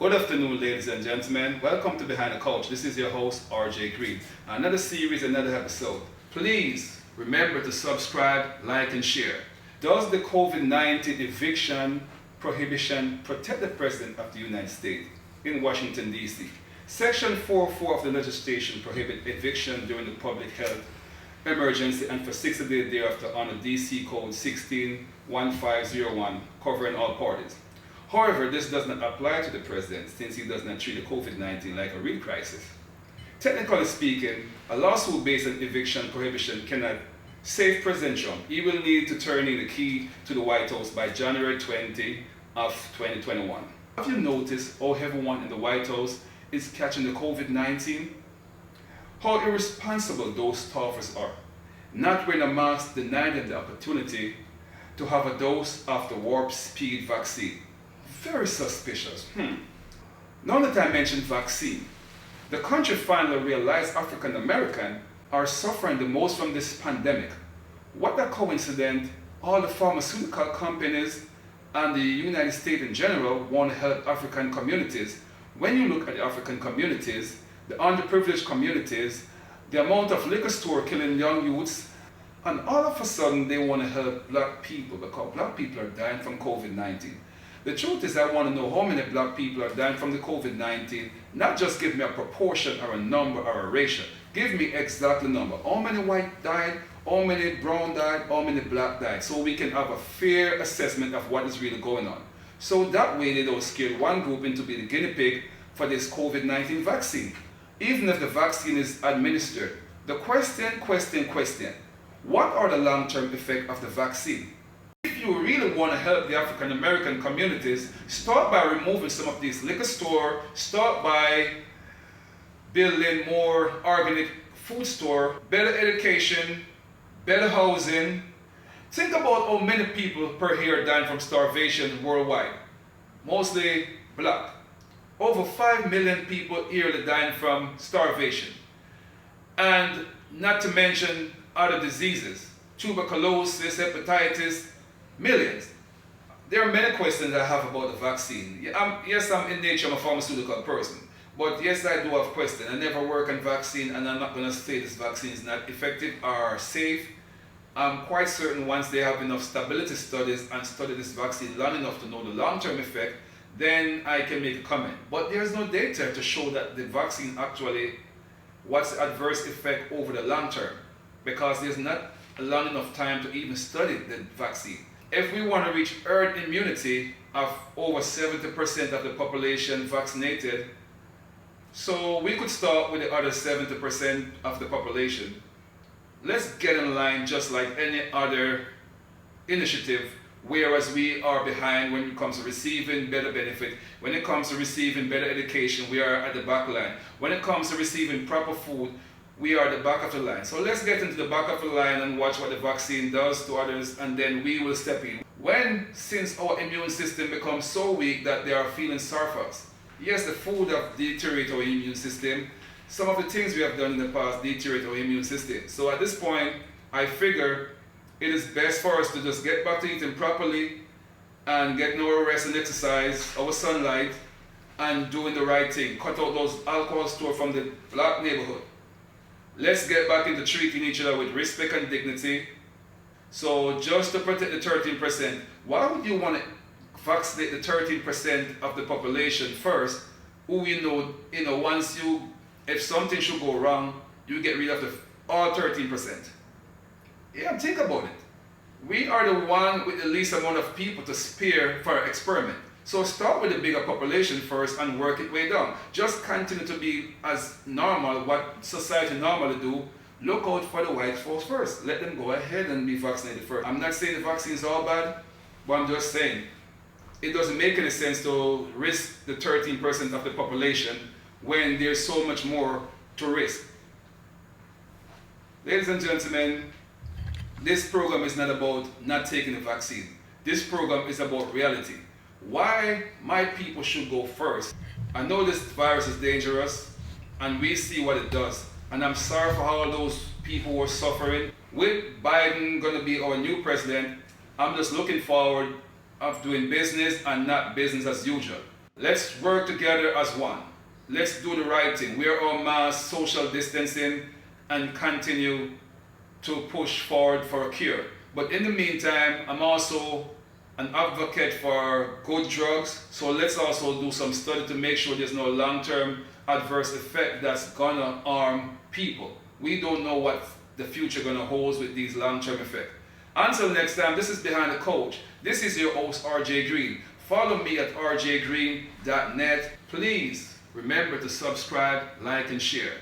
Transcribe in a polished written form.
Good afternoon, ladies and gentlemen. Welcome to Behind the Couch. This is your host, RJ Green. Another series, another episode. Please remember to subscribe, like, and share. Does the COVID-19 eviction prohibition protect the President of the United States in Washington, D.C.? Section 404 of the legislation prohibits eviction during the public health emergency and for 60 days thereafter under D.C. Code 161501, covering all parties. However, this does not apply to the President since he does not treat the COVID-19 like a real crisis. Technically speaking, a lawsuit based on eviction prohibition cannot save President Trump. He will need to turn in the key to the White House by January 20 of 2021. Have you noticed how everyone in the White House is catching the COVID-19? How irresponsible those staffers are. Not wearing a mask, denying them the opportunity to have a dose of the warp speed vaccine. Very suspicious. Now that I mentioned vaccine, the country finally realized African Americans are suffering the most from this pandemic. What a coincidence, all the pharmaceutical companies and the United States in general want to help African communities. When you look at the African communities, the underprivileged communities, the amount of liquor store killing young youths, and all of a sudden they want to help black people because black people are dying from COVID-19. The truth is, I want to know how many black people are dying from the COVID-19, not just give me a proportion or a number or a ratio. Give me exactly the number. How many white died, how many brown died, how many black died, so we can have a fair assessment of what is really going on. So that way they don't scare one group into being the guinea pig for this COVID-19 vaccine. Even if the vaccine is administered, the question, what are the long-term effects of the vaccine? If you really want to help the African American communities, start by removing some of these liquor stores, start by building more organic food store, better education, better housing. Think about how many people per year are dying from starvation worldwide, mostly black. Over 5 million people yearly dying from starvation. And not to mention other diseases, tuberculosis, hepatitis, millions. There are many questions I have about the vaccine. Yes, I'm in nature, I'm a pharmaceutical person. But yes, I do have questions. I never work on vaccine, and I'm not going to say this vaccine is not effective or safe. I'm quite certain once they have enough stability studies and study this vaccine long enough to know the long-term effect, then I can make a comment. But there's no data to show that the vaccine actually, what's the adverse effect over the long term, because there's not a long enough time to even study the vaccine. If we want to reach herd immunity of over 70% of the population vaccinated, so we could start with the other 70% of the population. Let's get in line just like any other initiative, whereas we are behind when it comes to receiving better benefit, when it comes to receiving better education, we are at the back line. When it comes to receiving proper food, we are at the back of the line. So let's get into the back of the line and watch what the vaccine does to others, and then we will step in. Since our immune system becomes so weak that they are feeling sorry for us. Yes, the food have deteriorated our immune system. Some of the things we have done in the past deteriorate our immune system. So at this point, I figure it is best for us to just get back to eating properly and getting our rest and exercise, our sunlight, and doing the right thing. Cut out those alcohol stores from the black neighborhood. Let's get back into treating each other with respect and dignity. So just to protect the 13%, why would you want to vaccinate the 13% of the population first, who if something should go wrong, you get rid of all 13%. Yeah, think about it. We are the one with the least amount of people to spare for an experiment. So start with the bigger population first and work it way down. Just continue to be as normal, what society normally do. Look out for the white folks first. Let them go ahead and be vaccinated first. I'm not saying the vaccine is all bad, but I'm just saying it doesn't make any sense to risk the 13% of the population when there's so much more to risk. Ladies and gentlemen, this program is not about not taking the vaccine. This program is about reality. Why my people should go first. I know this virus is dangerous, and we see what it does. And I'm sorry for all those people who are suffering. With Biden going to be our new president, I'm just looking forward of doing business and not business as usual. Let's work together as one. Let's do the right thing. Wear our masks, social distancing, and continue to push forward for a cure. But in the meantime, I'm also an advocate for good drugs, so let's also do some study to make sure there's no long-term adverse effect that's gonna harm people. We don't know what the future gonna hold with these long-term effects. Until next time, this is Behind the Coach. This is your host, RJ Green. Follow me at rjgreen.net. Please remember to subscribe, like, and share.